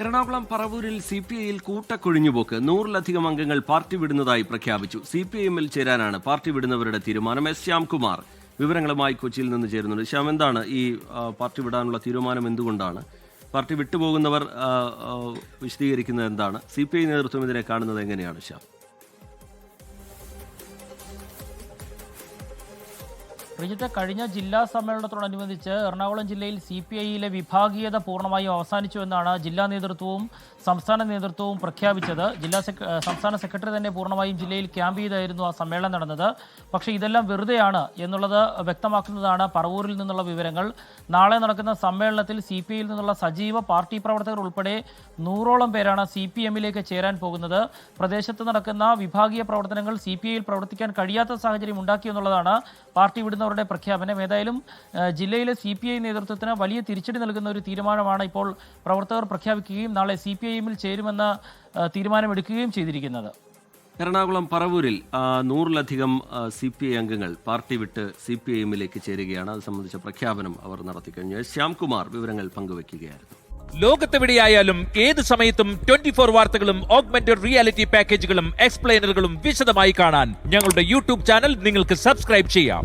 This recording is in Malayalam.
എറണാകുളം പറവൂരിൽ CPIയിൽ കൂട്ടക്കൊഴിഞ്ഞുപോക്ക്. 100-ലധികം അംഗങ്ങൾ പാർട്ടി വിടുന്നതായി പ്രഖ്യാപിച്ചു. CPIഎമ്മിൽ ചേരാനാണ് പാർട്ടി വിടുന്നവരുടെ തീരുമാനം. എസ് ശ്യാംകുമാർ വിവരങ്ങളുമായി കൊച്ചിയിൽ നിന്ന് ചേരുന്നുണ്ട്. ശ്യാം, എന്താണ് ഈ പാർട്ടി വിടാനുള്ള തീരുമാനം? എന്തുകൊണ്ടാണ് പാർട്ടി വിട്ടുപോകുന്നവർ വിശദീകരിക്കുന്നത് എന്താണ്? CPI നേതൃത്വം ഇതിനെ കാണുന്നത് എങ്ങനെയാണ് ശ്യാം? റിജിത്ത്, കഴിഞ്ഞ ജില്ലാ സമ്മേളനത്തോടനുബന്ധിച്ച് എറണാകുളം ജില്ലയിൽ CPIയിലെ വിഭാഗീയത പൂർണ്ണമായും അവസാനിച്ചുവെന്നാണ് ജില്ലാ നേതൃത്വവും സംസ്ഥാന നേതൃത്വവും പ്രഖ്യാപിച്ചത്. സംസ്ഥാന സെക്രട്ടറി തന്നെ പൂർണ്ണമായും ജില്ലയിൽ ക്യാമ്പ് ചെയ്തായിരുന്നു ആ സമ്മേളനം നടന്നത്. പക്ഷേ ഇതെല്ലാം വെറുതെയാണ് എന്നുള്ളത് വ്യക്തമാക്കുന്നതാണ് പറവൂരിൽ നിന്നുള്ള വിവരങ്ങൾ. നാളെ നടക്കുന്ന സമ്മേളനത്തിൽ CPIയിൽ നിന്നുള്ള സജീവ പാർട്ടി പ്രവർത്തകർ ഉൾപ്പെടെ 100ഓളം പേരാണ് CPMലേക്ക് ചേരാൻ പോകുന്നത്. പ്രദേശത്ത് നടക്കുന്ന വിഭാഗീയ പ്രവർത്തനങ്ങൾ CPIയിൽ പ്രവർത്തിക്കാൻ കഴിയാത്ത സാഹചര്യം ഉണ്ടാക്കിയെന്നുള്ളതാണ് പാർട്ടി വിടുന്നവരുടെ പ്രഖ്യാപനം. ഏതായാലും ജില്ലയിലെ CPI നേതൃത്വത്തിന് വലിയ തിരിച്ചടി നൽകുന്ന ഒരു തീരുമാനമാണ് ഇപ്പോൾ പ്രവർത്തകർ പ്രഖ്യാപിക്കുകയും നാളെ CPIഎമ്മിൽ ചേരുമെന്ന തീരുമാനമെടുക്കുകയും ചെയ്തിരിക്കുന്നത്. എറണാകുളം പറവൂരിൽ 100-ലധികം CPI അംഗങ്ങൾ പാർട്ടി വിട്ട് CPIഎമ്മിലേക്ക് ചേരുകയാണ്. അത് സംബന്ധിച്ച പ്രഖ്യാപനം അവർ നടത്തിക്കഴിഞ്ഞു. ശ്യാംകുമാർ വിവരങ്ങൾ പങ്കുവയ്ക്കുകയായിരുന്നു. ലോകത്തെവിടെയായാലും ഏത് സമയത്തും 24 വാർത്തകളും ഓഗ്മെന്റഡ് റിയാലിറ്റി പാക്കേജുകളും എക്സ്പ്ലെയിനറുകളും വിശദമായി കാണാൻ ഞങ്ങളുടെ YouTube ചാനൽ നിങ്ങൾക്ക് സബ്സ്ക്രൈബ് ചെയ്യാം.